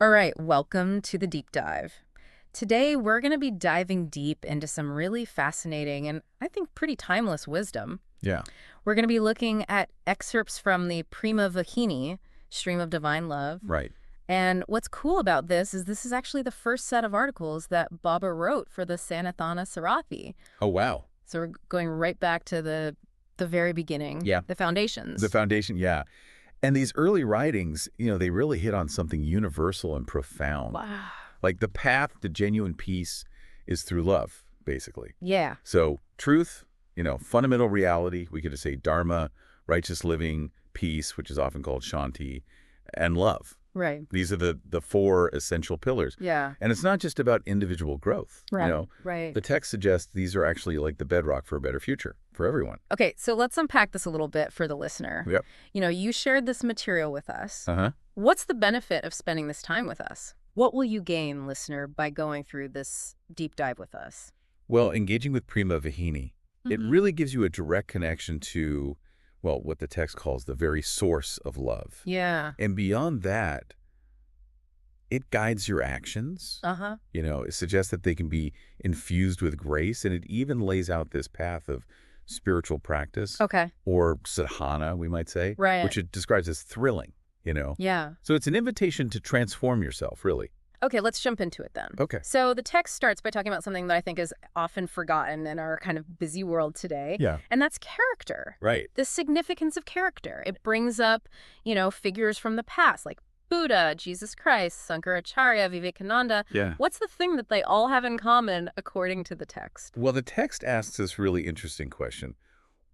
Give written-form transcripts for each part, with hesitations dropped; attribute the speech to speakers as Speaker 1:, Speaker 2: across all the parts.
Speaker 1: All right, welcome to the deep dive. Today, we're going to be diving deep into some really fascinating and I think pretty timeless wisdom.
Speaker 2: Yeah.
Speaker 1: We're going to be looking at excerpts from the Prema Vahini, Stream of Divine Love.
Speaker 2: Right.
Speaker 1: And what's cool about this is actually the first set of articles that Baba wrote for the Sanatana Sarathi.
Speaker 2: Oh, wow.
Speaker 1: So we're going right back to the very beginning,
Speaker 2: Yeah.
Speaker 1: the foundations.
Speaker 2: The foundation, yeah. And these early writings, they really hit on something universal and profound.
Speaker 1: Wow.
Speaker 2: Like the path to genuine peace is through love, basically.
Speaker 1: Yeah.
Speaker 2: So truth, fundamental reality, we could just say dharma, righteous living, peace, which is often called shanti, and love.
Speaker 1: Right.
Speaker 2: These are the four essential pillars.
Speaker 1: Yeah.
Speaker 2: And it's not just about individual growth.
Speaker 1: Right. Right.
Speaker 2: The text suggests these are actually like the bedrock for a better future for everyone.
Speaker 1: Okay, so let's unpack this a little bit for the listener.
Speaker 2: Yep.
Speaker 1: You shared this material with us.
Speaker 2: Uh-huh.
Speaker 1: What's the benefit of spending this time with us? What will you gain, listener, by going through this deep dive with us?
Speaker 2: Well, engaging with Prema Vahini, it really gives you a direct connection to, well, what the text calls the very source of love.
Speaker 1: Yeah.
Speaker 2: And beyond that, it guides your actions.
Speaker 1: Uh-huh.
Speaker 2: It suggests that they can be infused with grace, and it even lays out this path of spiritual practice.
Speaker 1: Okay.
Speaker 2: Or sadhana, we might say.
Speaker 1: Right.
Speaker 2: Which it describes as thrilling,
Speaker 1: Yeah.
Speaker 2: So it's an invitation to transform yourself, really.
Speaker 1: Okay, let's jump into it then.
Speaker 2: Okay.
Speaker 1: So the text starts by talking about something that I think is often forgotten in our kind of busy world today.
Speaker 2: Yeah.
Speaker 1: And that's character.
Speaker 2: Right.
Speaker 1: The significance of character. It brings up, figures from the past, like Buddha, Jesus Christ, Sankaracharya, Vivekananda.
Speaker 2: Yeah.
Speaker 1: What's the thing that they all have in common according to the text?
Speaker 2: Well, the text asks this really interesting question.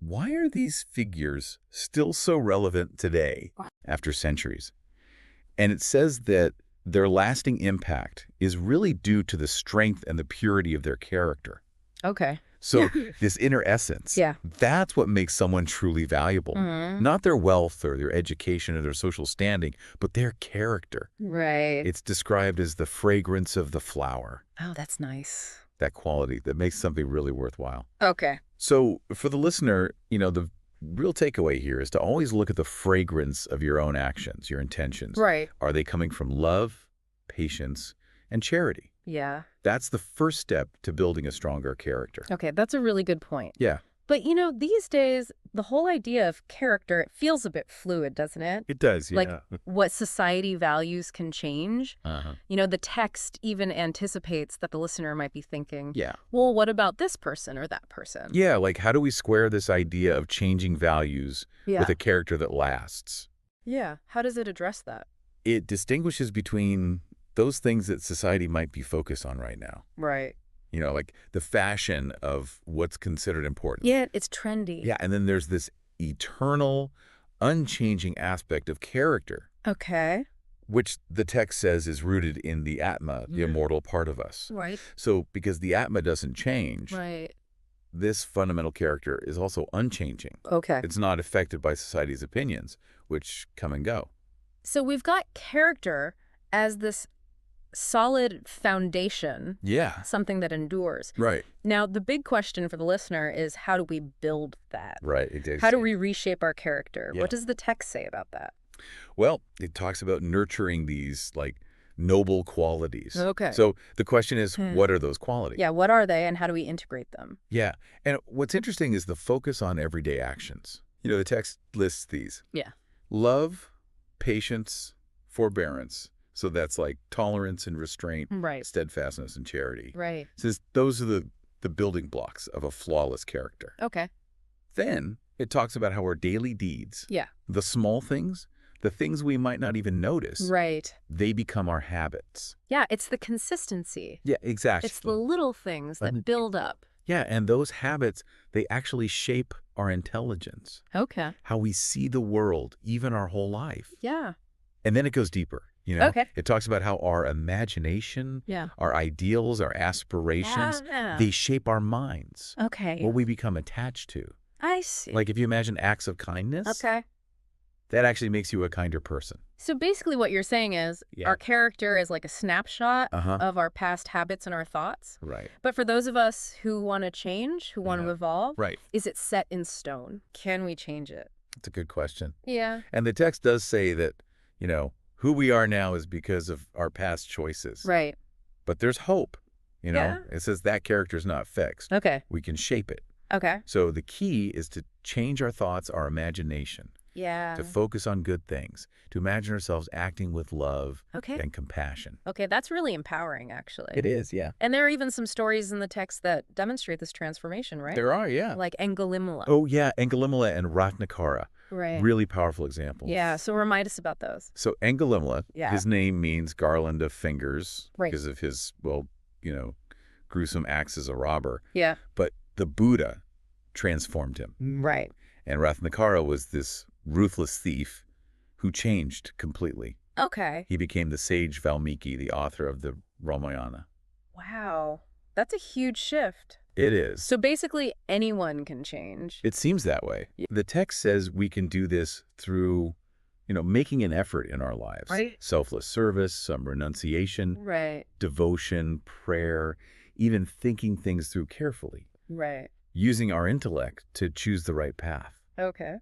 Speaker 2: Why are these figures still so relevant today after centuries? And it says that their lasting impact is really due to the strength and the purity of their character.
Speaker 1: Okay.
Speaker 2: So this inner essence, that's what makes someone truly valuable. Not their wealth or their education or their social standing, but their character.
Speaker 1: Right.
Speaker 2: It's described as the fragrance of the flower,
Speaker 1: Oh, that's nice.
Speaker 2: that quality that makes something really worthwhile.
Speaker 1: Okay.
Speaker 2: So for the listener, the real takeaway here is to always look at the fragrance of your own actions, your intentions.
Speaker 1: Right.
Speaker 2: Are they coming from love, patience, and charity?
Speaker 1: Yeah.
Speaker 2: That's the first step to building a stronger character.
Speaker 1: Okay, that's a really good point.
Speaker 2: Yeah.
Speaker 1: But, these days, the whole idea of character, it feels a bit fluid, doesn't it?
Speaker 2: It does, yeah.
Speaker 1: Like what society values can change.
Speaker 2: Uh-huh.
Speaker 1: The text even anticipates that the listener might be thinking,
Speaker 2: Yeah.
Speaker 1: well, what about this person or that person?
Speaker 2: Yeah, like how do we square this idea of changing values with a character that lasts?
Speaker 1: Yeah. How does it address that?
Speaker 2: It distinguishes between those things that society might be focused on right now.
Speaker 1: Right.
Speaker 2: Like the fashion of what's considered important.
Speaker 1: Yeah, it's trendy.
Speaker 2: Yeah, and then there's this eternal, unchanging aspect of character,
Speaker 1: Okay.
Speaker 2: which the text says is rooted in the Atma, the immortal part of us.
Speaker 1: Right.
Speaker 2: So because the Atma doesn't change,
Speaker 1: Right.
Speaker 2: this fundamental character is also unchanging.
Speaker 1: Okay.
Speaker 2: It's not affected by society's opinions, which come and go.
Speaker 1: So we've got character as this solid foundation,
Speaker 2: Yeah.
Speaker 1: something that endures.
Speaker 2: Right.
Speaker 1: Now, the big question for the listener is how do we build that?
Speaker 2: Right. Exactly.
Speaker 1: How do we reshape our character?
Speaker 2: Yeah.
Speaker 1: What does the text say about that?
Speaker 2: Well, it talks about nurturing these noble qualities.
Speaker 1: Okay.
Speaker 2: So the question is, what are those qualities?
Speaker 1: Yeah, what are they and how do we integrate them?
Speaker 2: Yeah. And what's interesting is the focus on everyday actions. The text lists these.
Speaker 1: Yeah.
Speaker 2: Love, patience, forbearance. So that's like tolerance and restraint,
Speaker 1: Right.
Speaker 2: steadfastness and charity.
Speaker 1: Right.
Speaker 2: It says those are the building blocks of a flawless character.
Speaker 1: Okay.
Speaker 2: Then it talks about how our daily deeds,
Speaker 1: Yeah.
Speaker 2: the small things, the things we might not even notice,
Speaker 1: Right.
Speaker 2: they become our habits.
Speaker 1: Yeah, it's the consistency.
Speaker 2: Yeah, exactly.
Speaker 1: It's the little things that build up.
Speaker 2: Yeah, and those habits, they actually shape our intelligence,
Speaker 1: Okay.
Speaker 2: how we see the world, even our whole life.
Speaker 1: Yeah.
Speaker 2: And then it goes deeper.
Speaker 1: Okay.
Speaker 2: It talks about how our imagination,
Speaker 1: Yeah.
Speaker 2: our ideals, our aspirations,
Speaker 1: Yeah.
Speaker 2: they shape our minds,
Speaker 1: Okay.
Speaker 2: what we become attached to.
Speaker 1: I see.
Speaker 2: Like if you imagine acts of kindness,
Speaker 1: Okay.
Speaker 2: that actually makes you a kinder person.
Speaker 1: So basically what you're saying is
Speaker 2: Yeah.
Speaker 1: our character is like a snapshot
Speaker 2: Uh-huh.
Speaker 1: of our past habits and our thoughts.
Speaker 2: Right.
Speaker 1: But for those of us who want to change, who want to
Speaker 2: Yeah.
Speaker 1: evolve,
Speaker 2: Right.
Speaker 1: is it set in stone? Can we change it?
Speaker 2: That's a good question.
Speaker 1: Yeah.
Speaker 2: And the text does say that, Who we are now is because of our past choices.
Speaker 1: Right.
Speaker 2: But there's hope.
Speaker 1: Yeah.
Speaker 2: It says that character's not fixed.
Speaker 1: Okay.
Speaker 2: We can shape it.
Speaker 1: Okay.
Speaker 2: So the key is to change our thoughts, our imagination,
Speaker 1: Yeah.
Speaker 2: to focus on good things, to imagine ourselves acting with love
Speaker 1: Okay.
Speaker 2: and compassion.
Speaker 1: Okay, that's really empowering, actually.
Speaker 2: It is, yeah.
Speaker 1: And there are even some stories in the text that demonstrate this transformation, right?
Speaker 2: There are, yeah.
Speaker 1: Like Engalimala.
Speaker 2: Oh, yeah, Engalimala and Ratnakara.
Speaker 1: Right.
Speaker 2: Really powerful examples.
Speaker 1: Yeah, so remind us about those.
Speaker 2: So Engalimala,
Speaker 1: Yeah.
Speaker 2: his name means garland of fingers
Speaker 1: Right.
Speaker 2: because of his, gruesome acts as a robber.
Speaker 1: Yeah.
Speaker 2: But the Buddha transformed him.
Speaker 1: Right.
Speaker 2: And Ratnakara was this ruthless thief who changed completely.
Speaker 1: Okay.
Speaker 2: He became the sage Valmiki, the author of the Ramayana.
Speaker 1: Wow. That's a huge shift.
Speaker 2: It is.
Speaker 1: So basically anyone can change.
Speaker 2: It seems that way. The text says we can do this through, making an effort in our lives.
Speaker 1: Right.
Speaker 2: Selfless service, some renunciation,
Speaker 1: Right.
Speaker 2: devotion, prayer, even thinking things through carefully,
Speaker 1: Right.
Speaker 2: using our intellect to choose the right path.
Speaker 1: Okay.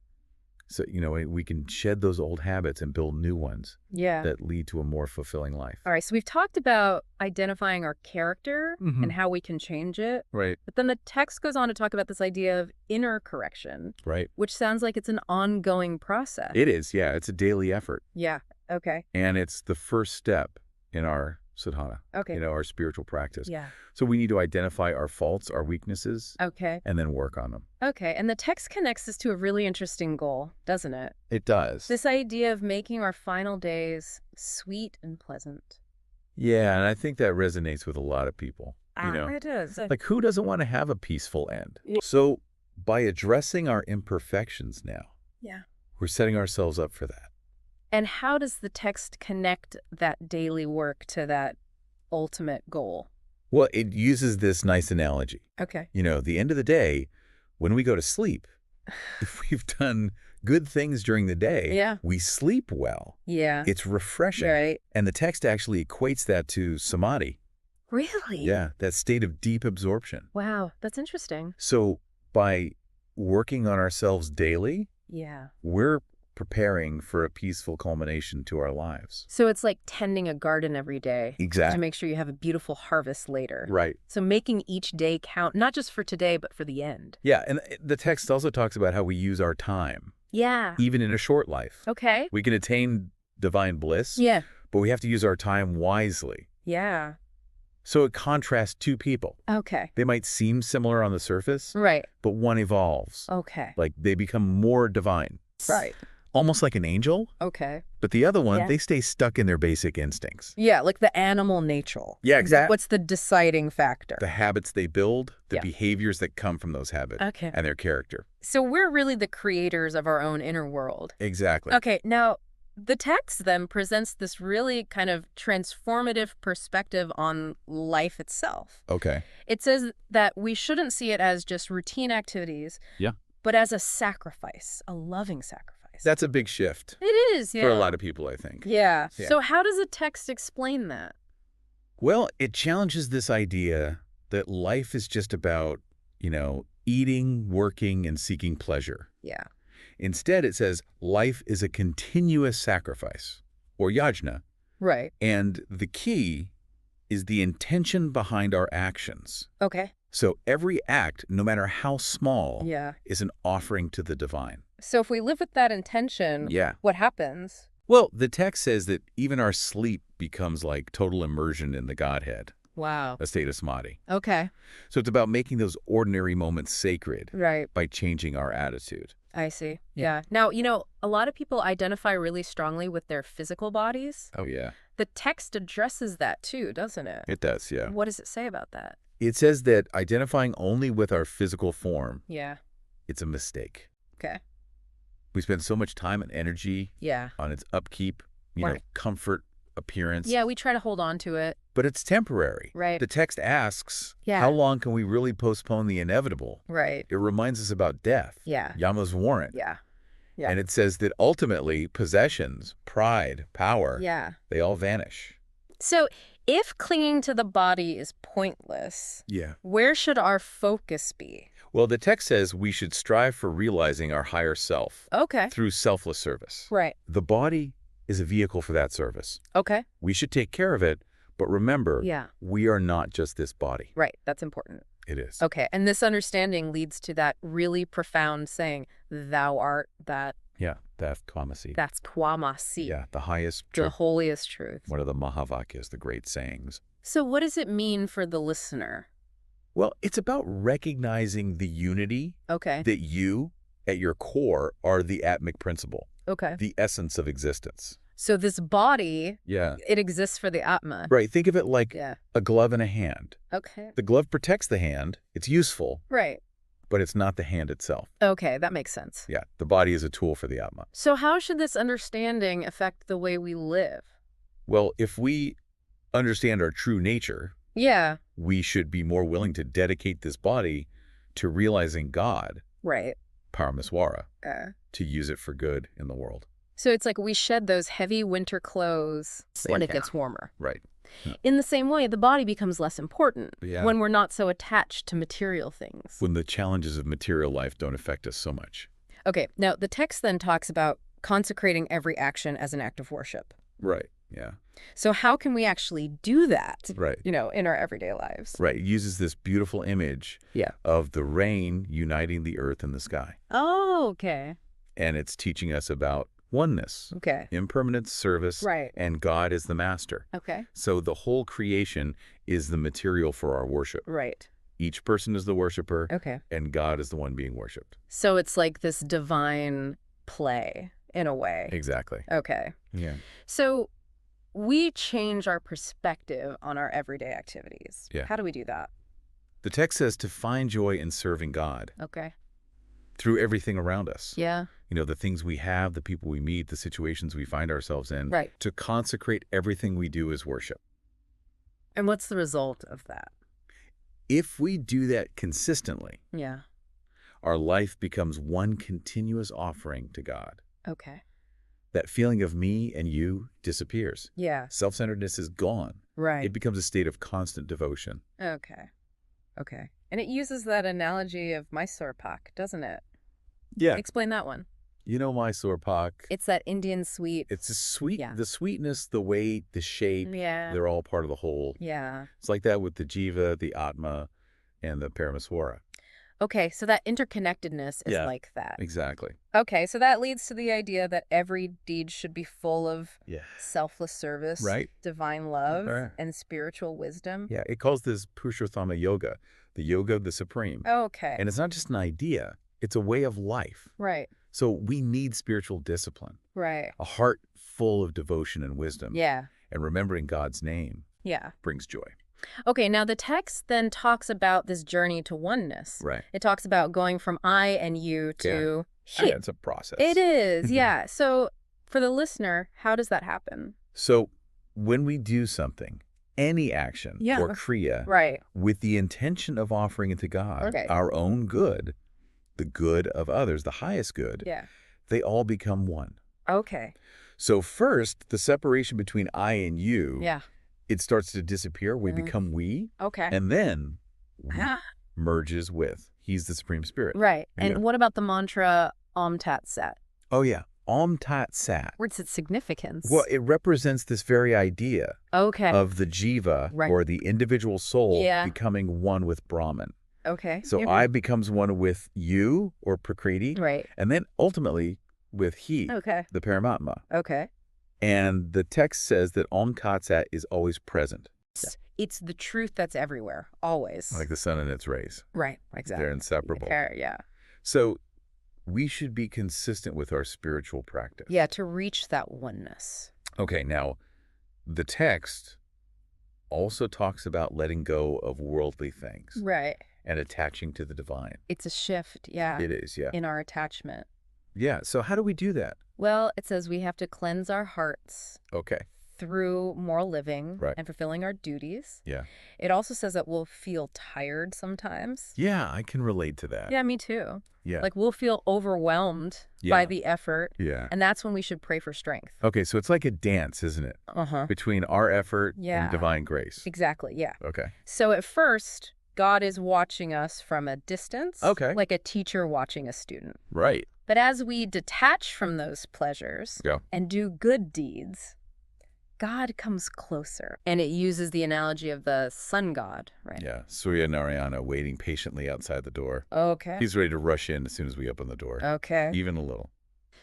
Speaker 2: So, we can shed those old habits and build new ones
Speaker 1: Yeah.
Speaker 2: that lead to a more fulfilling life.
Speaker 1: All right, so we've talked about identifying our character
Speaker 2: Mhm.
Speaker 1: and how we can change it.
Speaker 2: Right.
Speaker 1: But then the text goes on to talk about this idea of inner correction,
Speaker 2: Right.
Speaker 1: which sounds like it's an ongoing process.
Speaker 2: It is, yeah. It's a daily effort.
Speaker 1: Yeah. Okay.
Speaker 2: And it's the first step in our sadhana,
Speaker 1: Okay.
Speaker 2: our spiritual practice.
Speaker 1: Yeah.
Speaker 2: So we need to identify our faults, our weaknesses,
Speaker 1: Okay.
Speaker 2: and then work on them.
Speaker 1: Okay. And the text connects this to a really interesting goal, doesn't it?
Speaker 2: It does.
Speaker 1: This idea of making our final days sweet and pleasant.
Speaker 2: Yeah, and I think that resonates with a lot of people.
Speaker 1: It does.
Speaker 2: Like, who doesn't want to have a peaceful end?
Speaker 1: Yeah.
Speaker 2: So by addressing our imperfections now,
Speaker 1: Yeah.
Speaker 2: we're setting ourselves up for that.
Speaker 1: And how does the text connect that daily work to that ultimate goal?
Speaker 2: Well, it uses this nice analogy.
Speaker 1: Okay.
Speaker 2: The end of the day, when we go to sleep, if we've done good things during the day,
Speaker 1: Yeah.
Speaker 2: we sleep well.
Speaker 1: Yeah.
Speaker 2: It's refreshing.
Speaker 1: Right.
Speaker 2: And the text actually equates that to samadhi.
Speaker 1: Really?
Speaker 2: Yeah, that state of deep absorption.
Speaker 1: Wow, that's interesting.
Speaker 2: So by working on ourselves daily,
Speaker 1: Yeah.
Speaker 2: we're preparing for a peaceful culmination to our lives.
Speaker 1: So it's like tending a garden every day to
Speaker 2: Exactly.
Speaker 1: make sure you have a beautiful harvest later.
Speaker 2: Right.
Speaker 1: So making each day count, not just for today, but for the end.
Speaker 2: Yeah, and the text also talks about how we use our time,
Speaker 1: Yeah.
Speaker 2: even in a short life.
Speaker 1: Okay.
Speaker 2: We can attain divine bliss,
Speaker 1: Yeah.
Speaker 2: but we have to use our time wisely.
Speaker 1: Yeah.
Speaker 2: So it contrasts two people.
Speaker 1: Okay.
Speaker 2: They might seem similar on the surface,
Speaker 1: Right.
Speaker 2: but one evolves.
Speaker 1: Okay.
Speaker 2: Like they become more divine.
Speaker 1: Right.
Speaker 2: Almost like an angel,
Speaker 1: Okay.
Speaker 2: but the other one,
Speaker 1: Yeah.
Speaker 2: they stay stuck in their basic instincts.
Speaker 1: Yeah, like the animal nature.
Speaker 2: Yeah, exactly.
Speaker 1: What's the deciding factor?
Speaker 2: The habits they build, the
Speaker 1: Yeah.
Speaker 2: behaviors that come from those habits,
Speaker 1: Okay.
Speaker 2: and their character.
Speaker 1: So we're really the creators of our own inner world.
Speaker 2: Exactly.
Speaker 1: Okay, now the text then presents this really kind of transformative perspective on life itself.
Speaker 2: Okay.
Speaker 1: It says that we shouldn't see it as just routine activities,
Speaker 2: Yeah.
Speaker 1: but as a sacrifice, a loving sacrifice.
Speaker 2: That's a big shift
Speaker 1: It is, yeah.
Speaker 2: for a lot of people, I think.
Speaker 1: Yeah.
Speaker 2: Yeah.
Speaker 1: So how does the text explain that?
Speaker 2: Well, it challenges this idea that life is just about, eating, working, and seeking pleasure.
Speaker 1: Yeah.
Speaker 2: Instead, it says life is a continuous sacrifice, or yajna,
Speaker 1: Right.
Speaker 2: and the key is the intention behind our actions.
Speaker 1: Okay.
Speaker 2: So every act, no matter how small,
Speaker 1: Yeah.
Speaker 2: is an offering to the divine.
Speaker 1: So if we live with that intention,
Speaker 2: Yeah.
Speaker 1: what happens?
Speaker 2: Well, the text says that even our sleep becomes like total immersion in the Godhead,
Speaker 1: Wow.
Speaker 2: a state of samadhi.
Speaker 1: Okay.
Speaker 2: So it's about making those ordinary moments sacred
Speaker 1: Right.
Speaker 2: by changing our attitude.
Speaker 1: I see. Yeah. Now, a lot of people identify really strongly with their physical bodies.
Speaker 2: Oh, yeah.
Speaker 1: The text addresses that too, doesn't it?
Speaker 2: It does, yeah.
Speaker 1: What does it say about that?
Speaker 2: It says that identifying only with our physical form,
Speaker 1: Yeah.
Speaker 2: it's a mistake.
Speaker 1: Okay.
Speaker 2: We spend so much time and energy
Speaker 1: Yeah.
Speaker 2: on its upkeep,
Speaker 1: Right.
Speaker 2: comfort, appearance.
Speaker 1: Yeah, we try to hold on to it.
Speaker 2: But it's temporary.
Speaker 1: Right.
Speaker 2: The text asks,
Speaker 1: Yeah.
Speaker 2: how long can we really postpone the inevitable?
Speaker 1: Right.
Speaker 2: It reminds us about death.
Speaker 1: Yeah.
Speaker 2: Yama's warrant.
Speaker 1: Yeah. Yeah.
Speaker 2: And it says that ultimately possessions, pride, power,
Speaker 1: Yeah.
Speaker 2: they all vanish.
Speaker 1: So if clinging to the body is pointless,
Speaker 2: Yeah.
Speaker 1: where should our focus be?
Speaker 2: Well, the text says we should strive for realizing our higher self
Speaker 1: Okay.
Speaker 2: through selfless service.
Speaker 1: Right.
Speaker 2: The body is a vehicle for that service.
Speaker 1: Okay.
Speaker 2: We should take care of it, but remember,
Speaker 1: Yeah.
Speaker 2: we are not just this body.
Speaker 1: Right. That's important.
Speaker 2: It is.
Speaker 1: Okay. And this understanding leads to that really profound saying, thou art that.
Speaker 2: Yeah, that's Twamasi.
Speaker 1: That's Twamasi.
Speaker 2: Yeah, the highest
Speaker 1: The
Speaker 2: truth.
Speaker 1: holiest truth.
Speaker 2: One of the Mahavakyas, the great sayings.
Speaker 1: So what does it mean for the listener?
Speaker 2: Well, it's about recognizing the unity
Speaker 1: Okay.
Speaker 2: that you, at your core, are the atmic principle,
Speaker 1: Okay.
Speaker 2: the essence of existence.
Speaker 1: So this body,
Speaker 2: Yeah.
Speaker 1: it exists for the Atma.
Speaker 2: Right. Think of it like
Speaker 1: Yeah.
Speaker 2: a glove in a hand.
Speaker 1: Okay.
Speaker 2: The glove protects the hand. It's useful,
Speaker 1: Right.
Speaker 2: but it's not the hand itself.
Speaker 1: Okay. That makes sense.
Speaker 2: Yeah. The body is a tool for the Atma.
Speaker 1: So how should this understanding affect the way we live?
Speaker 2: Well, if we understand our true nature,
Speaker 1: Yeah.
Speaker 2: we should be more willing to dedicate this body to realizing God,
Speaker 1: Right.
Speaker 2: Paramaswara,
Speaker 1: Uh,
Speaker 2: to use it for good in the world.
Speaker 1: so it's like we shed those heavy winter clothes when it
Speaker 2: Yeah.
Speaker 1: gets warmer.
Speaker 2: Right.
Speaker 1: In the same way, the body becomes less important
Speaker 2: Yeah.
Speaker 1: when we're not so attached to material things.
Speaker 2: When the challenges of material life don't affect us so much.
Speaker 1: Okay, now the text then talks about consecrating every action as an act of worship.
Speaker 2: Right. Yeah.
Speaker 1: So how can we actually do that,
Speaker 2: Right.
Speaker 1: in our everyday lives?
Speaker 2: Right. It uses this beautiful image
Speaker 1: Yeah.
Speaker 2: of the rain uniting the earth and the sky.
Speaker 1: Oh, okay.
Speaker 2: And it's teaching us about oneness,
Speaker 1: Okay.
Speaker 2: impermanence, service,
Speaker 1: Right.
Speaker 2: and God is the master.
Speaker 1: Okay.
Speaker 2: So the whole creation is the material for our worship.
Speaker 1: Right.
Speaker 2: Each person is the worshiper,
Speaker 1: Okay.
Speaker 2: and God is the one being worshipped.
Speaker 1: So it's like this divine play in a way.
Speaker 2: Exactly.
Speaker 1: Okay.
Speaker 2: Yeah.
Speaker 1: So we change our perspective on our everyday activities.
Speaker 2: Yeah.
Speaker 1: How do we do that?
Speaker 2: The text says to find joy in serving God
Speaker 1: Okay.
Speaker 2: through everything around us.
Speaker 1: Yeah.
Speaker 2: The things we have, the people we meet, the situations we find ourselves in.
Speaker 1: Right.
Speaker 2: To consecrate everything we do as worship.
Speaker 1: And what's the result of that?
Speaker 2: If we do that consistently,
Speaker 1: Yeah.
Speaker 2: our life becomes one continuous offering to God.
Speaker 1: Okay.
Speaker 2: That feeling of me and you disappears.
Speaker 1: Yeah.
Speaker 2: Self-centeredness is gone.
Speaker 1: Right.
Speaker 2: It becomes a state of constant devotion.
Speaker 1: Okay. Okay. And it uses that analogy of Mysore pak, doesn't it?
Speaker 2: Yeah.
Speaker 1: Explain that one.
Speaker 2: Mysore pak.
Speaker 1: It's that Indian sweet.
Speaker 2: It's a sweet,
Speaker 1: Yeah.
Speaker 2: the sweetness, the weight, the shape,
Speaker 1: Yeah.
Speaker 2: they're all part of the whole.
Speaker 1: Yeah.
Speaker 2: It's like that with the jiva, the atma, and the paramaswara.
Speaker 1: Okay. So that interconnectedness is
Speaker 2: Yeah.
Speaker 1: like that.
Speaker 2: Exactly.
Speaker 1: Okay. So that leads to the idea that every deed should be full of
Speaker 2: Yeah.
Speaker 1: selfless service,
Speaker 2: Right.
Speaker 1: divine love,
Speaker 2: Right.
Speaker 1: and spiritual wisdom.
Speaker 2: Yeah, it calls this Purushottama yoga, the yoga of the supreme.
Speaker 1: Okay.
Speaker 2: And it's not just an idea, it's a way of life.
Speaker 1: Right.
Speaker 2: So we need spiritual discipline,
Speaker 1: Right.
Speaker 2: a heart full of devotion and wisdom.
Speaker 1: Yeah.
Speaker 2: And remembering God's name
Speaker 1: Yeah.
Speaker 2: brings joy.
Speaker 1: Okay, now the text then talks about this journey to oneness.
Speaker 2: Right.
Speaker 1: It talks about going from I and you to he.
Speaker 2: Yeah, it's a process.
Speaker 1: It is, yeah. So for the listener, how does that happen?
Speaker 2: So when we do something, any action
Speaker 1: Yeah.
Speaker 2: or kriya,
Speaker 1: Right.
Speaker 2: with the intention of offering it to God,
Speaker 1: Okay.
Speaker 2: our own good, the good of others, the highest good,
Speaker 1: Yeah.
Speaker 2: they all become one.
Speaker 1: Okay.
Speaker 2: So first, the separation between I and you,
Speaker 1: Yeah.
Speaker 2: it starts to disappear. We become we,
Speaker 1: Okay.
Speaker 2: and then
Speaker 1: Ah,
Speaker 2: merges with. He's the Supreme Spirit.
Speaker 1: right.
Speaker 2: Yeah.
Speaker 1: And what about the mantra Om Tat Sat?
Speaker 2: Oh, yeah. Om Tat Sat.
Speaker 1: What's its significance?
Speaker 2: Well, it represents this very idea
Speaker 1: Okay.
Speaker 2: of the jiva,
Speaker 1: Right.
Speaker 2: or the individual soul,
Speaker 1: Yeah.
Speaker 2: becoming one with Brahman.
Speaker 1: Okay.
Speaker 2: So
Speaker 1: Yeah.
Speaker 2: I becomes one with you, or Prakriti,
Speaker 1: Right.
Speaker 2: and then ultimately with he,
Speaker 1: Okay.
Speaker 2: the Paramatma.
Speaker 1: Okay.
Speaker 2: And the text says that Om Tat Sat is always present,
Speaker 1: It's the truth that's everywhere, always.
Speaker 2: like the sun and its rays.
Speaker 1: Right. Exactly.
Speaker 2: They're inseparable.
Speaker 1: Yeah.
Speaker 2: So we should be consistent with our spiritual practice.
Speaker 1: Yeah, to reach that oneness.
Speaker 2: Okay, now the text also talks about letting go of worldly things
Speaker 1: Right.
Speaker 2: and attaching to the divine.
Speaker 1: It's a shift, yeah,
Speaker 2: It is, yeah.
Speaker 1: in our attachment.
Speaker 2: Yeah, so how do we do that?
Speaker 1: Well, it says we have to cleanse our hearts
Speaker 2: Okay,
Speaker 1: through moral living
Speaker 2: Right.
Speaker 1: and fulfilling our duties.
Speaker 2: yeah.
Speaker 1: It also says that we'll feel tired sometimes.
Speaker 2: Yeah, I can relate to that.
Speaker 1: Yeah, me too.
Speaker 2: Yeah.
Speaker 1: Like we'll feel overwhelmed
Speaker 2: Yeah.
Speaker 1: by the effort,
Speaker 2: Yeah.
Speaker 1: and that's when we should pray for strength.
Speaker 2: Okay, so it's like a dance, isn't it?
Speaker 1: Uh-huh.
Speaker 2: Between our effort
Speaker 1: Yeah.
Speaker 2: and divine grace.
Speaker 1: Exactly, yeah.
Speaker 2: Okay.
Speaker 1: So at first, God is watching us from a distance.
Speaker 2: Okay.
Speaker 1: Like a teacher watching a student.
Speaker 2: Right.
Speaker 1: But as we detach from those pleasures
Speaker 2: Yeah.
Speaker 1: and do good deeds, God comes closer. And it uses the analogy of the sun god, right?
Speaker 2: Yeah. Surya Narayana waiting patiently outside the door.
Speaker 1: Okay.
Speaker 2: He's ready to rush in as soon as we open the door.
Speaker 1: Okay.
Speaker 2: Even a little.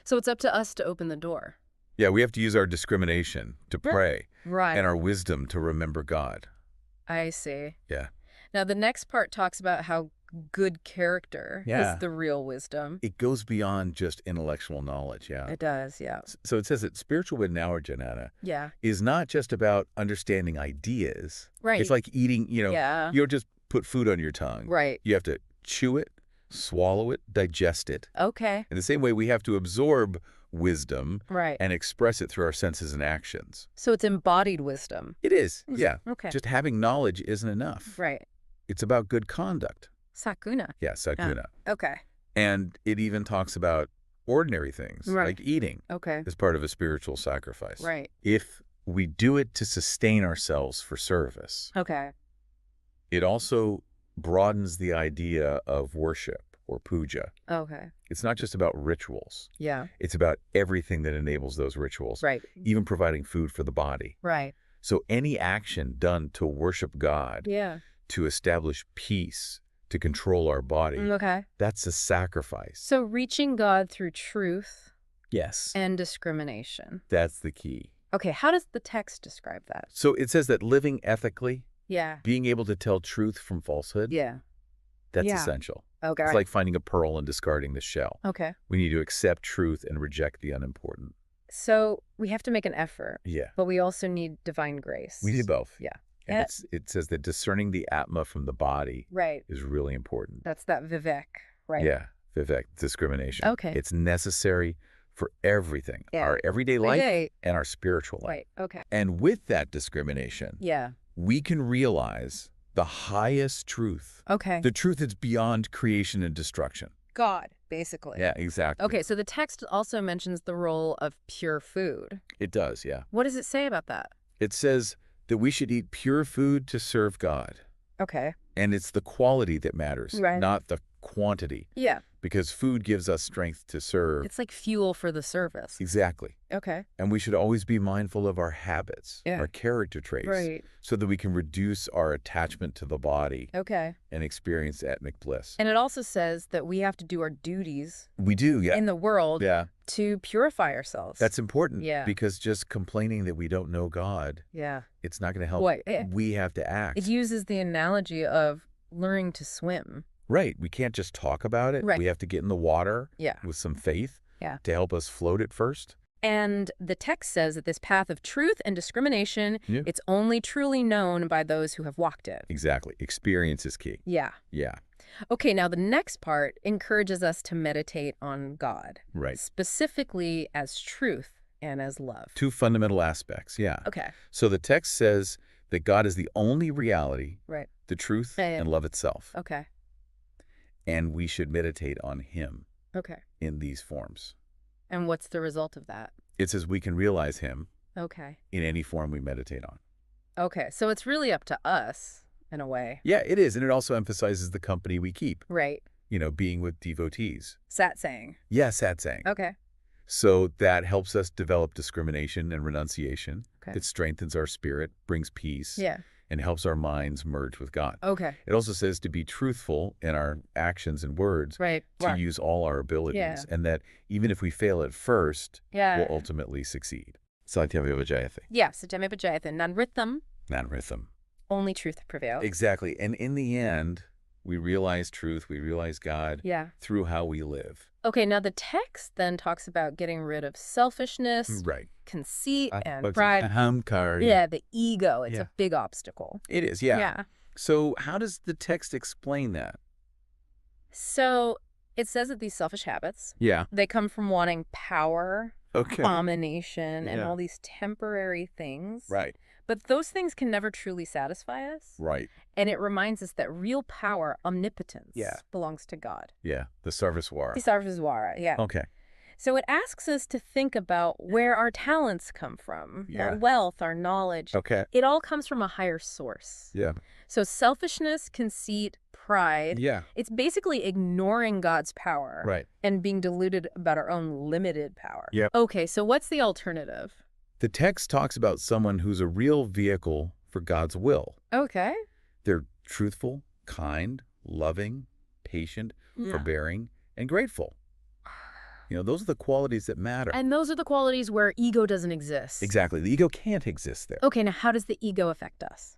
Speaker 1: So it's up to us to open the door.
Speaker 2: Yeah, we have to use our discrimination to pray
Speaker 1: Right.
Speaker 2: and our wisdom to remember God.
Speaker 1: I see.
Speaker 2: Yeah.
Speaker 1: Now, the next part talks about how good character
Speaker 2: Yeah.
Speaker 1: is the real wisdom.
Speaker 2: It goes beyond just intellectual knowledge, yeah.
Speaker 1: It does, yeah.
Speaker 2: So it says that spiritual Janana,
Speaker 1: Yeah.
Speaker 2: is not just about understanding ideas.
Speaker 1: Right.
Speaker 2: It's like eating,
Speaker 1: Yeah.
Speaker 2: you don't just put food on your tongue.
Speaker 1: Right.
Speaker 2: You have to chew it, swallow it, digest it.
Speaker 1: Okay.
Speaker 2: In the same way, we have to absorb wisdom
Speaker 1: Right.
Speaker 2: and express it through our senses and actions.
Speaker 1: So it's embodied wisdom.
Speaker 2: It is, yeah.
Speaker 1: Okay.
Speaker 2: Just having knowledge isn't enough.
Speaker 1: Right.
Speaker 2: It's about good conduct.
Speaker 1: Sakuna.
Speaker 2: Yeah, sadguna.
Speaker 1: Okay.
Speaker 2: And it even talks about ordinary things,
Speaker 1: Right.
Speaker 2: like eating,
Speaker 1: Okay.
Speaker 2: as part of a spiritual sacrifice.
Speaker 1: Right.
Speaker 2: If we do it to sustain ourselves for service,
Speaker 1: Okay.
Speaker 2: it also broadens the idea of worship or puja.
Speaker 1: Okay.
Speaker 2: It's not just about rituals.
Speaker 1: Yeah.
Speaker 2: It's about everything that enables those rituals,
Speaker 1: Right.
Speaker 2: even providing food for the body.
Speaker 1: Right.
Speaker 2: So any action done to worship God,
Speaker 1: Yeah.
Speaker 2: to establish peace, to control our body,
Speaker 1: Okay.
Speaker 2: that's a sacrifice.
Speaker 1: So reaching God through truth
Speaker 2: Yes.
Speaker 1: and discrimination.
Speaker 2: That's the key.
Speaker 1: Okay. How does the text describe that?
Speaker 2: So it says that living ethically,
Speaker 1: Yeah.
Speaker 2: being able to tell truth from falsehood,
Speaker 1: Yeah.
Speaker 2: that's
Speaker 1: Yeah.
Speaker 2: essential.
Speaker 1: Okay.
Speaker 2: It's like finding a pearl and discarding the shell.
Speaker 1: Okay.
Speaker 2: We need to accept truth and reject the unimportant.
Speaker 1: So we have to make an effort,
Speaker 2: Yeah.
Speaker 1: but we also need divine grace.
Speaker 2: We need both.
Speaker 1: Yeah.
Speaker 2: And
Speaker 1: Yeah.
Speaker 2: it says that discerning the atma from the body
Speaker 1: Right.
Speaker 2: is really important.
Speaker 1: That's that Vivek, right?
Speaker 2: Yeah. Vivek, discrimination.
Speaker 1: Okay.
Speaker 2: It's necessary for everything,
Speaker 1: Yeah.
Speaker 2: our everyday life
Speaker 1: Okay.
Speaker 2: and our spiritual life.
Speaker 1: Right. Okay.
Speaker 2: And with that discrimination,
Speaker 1: Yeah.
Speaker 2: we can realize the highest truth,
Speaker 1: Okay.
Speaker 2: the truth that's beyond creation and destruction.
Speaker 1: God, basically.
Speaker 2: Yeah, exactly.
Speaker 1: Okay, so the text also mentions the role of pure food.
Speaker 2: It does, yeah.
Speaker 1: What does it say about that?
Speaker 2: It says that we should eat pure food to serve God.
Speaker 1: Okay.
Speaker 2: And it's the quality that matters,
Speaker 1: Right.
Speaker 2: not the quantity,
Speaker 1: Yeah.
Speaker 2: because food gives us strength to serve.
Speaker 1: It's like fuel for the service.
Speaker 2: Exactly.
Speaker 1: Okay.
Speaker 2: And we should always be mindful of our habits,
Speaker 1: Yeah.
Speaker 2: our character traits,
Speaker 1: Right.
Speaker 2: so that we can reduce our attachment to the body
Speaker 1: Okay.
Speaker 2: and experience ethnic bliss.
Speaker 1: And it also says that we have to do our duties
Speaker 2: We do, yeah.
Speaker 1: in the world
Speaker 2: Yeah.
Speaker 1: to purify ourselves.
Speaker 2: That's important.
Speaker 1: Yeah.
Speaker 2: Because just complaining that we don't know God,
Speaker 1: Yeah.
Speaker 2: it's not going to help.
Speaker 1: Boy,
Speaker 2: We have to act.
Speaker 1: it uses the analogy of learning to swim.
Speaker 2: Right. We can't just talk about it.
Speaker 1: Right.
Speaker 2: We have to get in the water
Speaker 1: Yeah.
Speaker 2: with some faith
Speaker 1: Yeah.
Speaker 2: to help us float it first.
Speaker 1: And the text says that this path of truth and discrimination,
Speaker 2: Yeah.
Speaker 1: it's only truly known by those who have walked it.
Speaker 2: Exactly. Experience is key.
Speaker 1: Yeah.
Speaker 2: Yeah.
Speaker 1: Okay, now the next part encourages us to meditate on God,
Speaker 2: Right.
Speaker 1: specifically as truth and as love.
Speaker 2: Two fundamental aspects. Yeah.
Speaker 1: Okay,
Speaker 2: So the text says that God is the only reality,
Speaker 1: right.
Speaker 2: the truth,
Speaker 1: Yeah, yeah.
Speaker 2: and love itself.
Speaker 1: Okay,
Speaker 2: And we should meditate on him
Speaker 1: okay.
Speaker 2: in these forms.
Speaker 1: And what's the result of that?
Speaker 2: It says we can realize him
Speaker 1: Okay.
Speaker 2: in any form we meditate on.
Speaker 1: Okay, so it's really up to us in a way.
Speaker 2: Yeah, it is. And it also emphasizes the company we keep,
Speaker 1: Right.
Speaker 2: being with devotees.
Speaker 1: Satsang.
Speaker 2: Yeah, satsang.
Speaker 1: Okay.
Speaker 2: So that helps us develop discrimination and renunciation.
Speaker 1: Okay.
Speaker 2: It strengthens our spirit, brings peace,
Speaker 1: Yeah.
Speaker 2: and helps our minds merge with God.
Speaker 1: Okay.
Speaker 2: It also says to be truthful in our actions and words,
Speaker 1: Right.
Speaker 2: to
Speaker 1: Right.
Speaker 2: use all our abilities,
Speaker 1: Yeah.
Speaker 2: and that even if we fail at first,
Speaker 1: Yeah.
Speaker 2: we'll ultimately succeed. Satyavya Vijayate.
Speaker 1: Yeah, Satyame Pajayatha. Nanritham,
Speaker 2: Nanritham.
Speaker 1: only truth prevails.
Speaker 2: Exactly. And in the end, we realize truth, we realize God
Speaker 1: Yeah.
Speaker 2: through how we live.
Speaker 1: Okay, now the text then talks about getting rid of selfishness,
Speaker 2: Right.
Speaker 1: conceit, and
Speaker 2: What's it?
Speaker 1: pride.
Speaker 2: Ahamkar.
Speaker 1: Yeah, the ego. It's
Speaker 2: Yeah.
Speaker 1: a big obstacle.
Speaker 2: It is, yeah.
Speaker 1: Yeah.
Speaker 2: So how does the text explain that?
Speaker 1: So it says that these selfish habits,
Speaker 2: Yeah.
Speaker 1: they come from wanting power,
Speaker 2: Okay.
Speaker 1: domination, and
Speaker 2: Yeah.
Speaker 1: all these temporary things.
Speaker 2: Right.
Speaker 1: But those things can never truly satisfy us.
Speaker 2: Right.
Speaker 1: And it reminds us that real power, omnipotence,
Speaker 2: Yeah.
Speaker 1: belongs to God.
Speaker 2: Yeah. The Sarvaswara.
Speaker 1: The Sarvaswara, yeah.
Speaker 2: Okay.
Speaker 1: So it asks us to think about where our talents come from,
Speaker 2: Yeah.
Speaker 1: our wealth, our knowledge.
Speaker 2: Okay.
Speaker 1: It all comes from a higher source.
Speaker 2: Yeah.
Speaker 1: So selfishness, conceit, pride,
Speaker 2: Yeah.
Speaker 1: it's basically ignoring God's power
Speaker 2: Right.
Speaker 1: and being deluded about our own limited power.
Speaker 2: Yep.
Speaker 1: Okay, so what's the alternative?
Speaker 2: The text talks about someone who's a real vehicle for God's will.
Speaker 1: Okay.
Speaker 2: They're truthful, kind, loving, patient, forbearing, and grateful. Those are the qualities that matter.
Speaker 1: And those are the qualities where ego doesn't exist.
Speaker 2: Exactly. The ego can't exist there.
Speaker 1: Okay, now how does the ego affect us?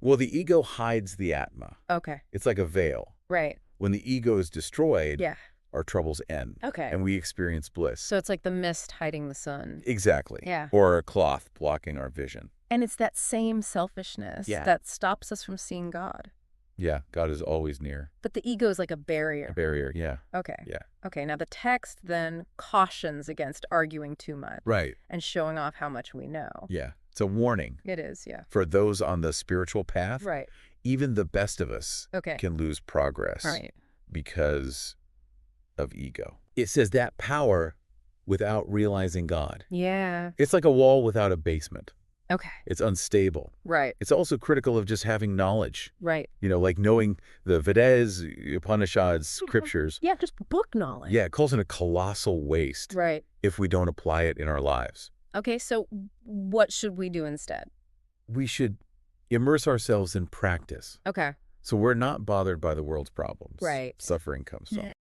Speaker 2: Well, the ego hides the Atma.
Speaker 1: Okay.
Speaker 2: It's like a veil.
Speaker 1: Right.
Speaker 2: When the ego is destroyed,
Speaker 1: Yeah.
Speaker 2: our troubles end.
Speaker 1: Okay.
Speaker 2: And we experience bliss.
Speaker 1: So it's like the mist hiding the sun.
Speaker 2: Exactly.
Speaker 1: Yeah.
Speaker 2: Or a cloth blocking our vision.
Speaker 1: And it's that same selfishness that stops us from seeing God.
Speaker 2: Yeah, God is always near.
Speaker 1: But the ego is like a barrier.
Speaker 2: A barrier, yeah.
Speaker 1: Okay.
Speaker 2: Yeah.
Speaker 1: Okay, now the text then cautions against arguing too much.
Speaker 2: Right.
Speaker 1: And showing off how much we know.
Speaker 2: Yeah. It's a warning.
Speaker 1: It is, yeah.
Speaker 2: For those on the spiritual path,
Speaker 1: Right.
Speaker 2: even the best of us
Speaker 1: Okay.
Speaker 2: can lose progress
Speaker 1: Right.
Speaker 2: because of ego. It says that power without realizing God.
Speaker 1: Yeah.
Speaker 2: It's like a wall without a basement.
Speaker 1: Okay.
Speaker 2: It's unstable.
Speaker 1: Right.
Speaker 2: It's also critical of just having knowledge.
Speaker 1: Right.
Speaker 2: Like knowing the Vedas, Upanishads, scriptures.
Speaker 1: Yeah, just book knowledge.
Speaker 2: Yeah, it calls it a colossal waste
Speaker 1: Right.
Speaker 2: if we don't apply it in our lives.
Speaker 1: Okay, so what should we do instead?
Speaker 2: We should immerse ourselves in practice.
Speaker 1: Okay.
Speaker 2: So we're not bothered by the world's problems.
Speaker 1: Right.
Speaker 2: Suffering comes from.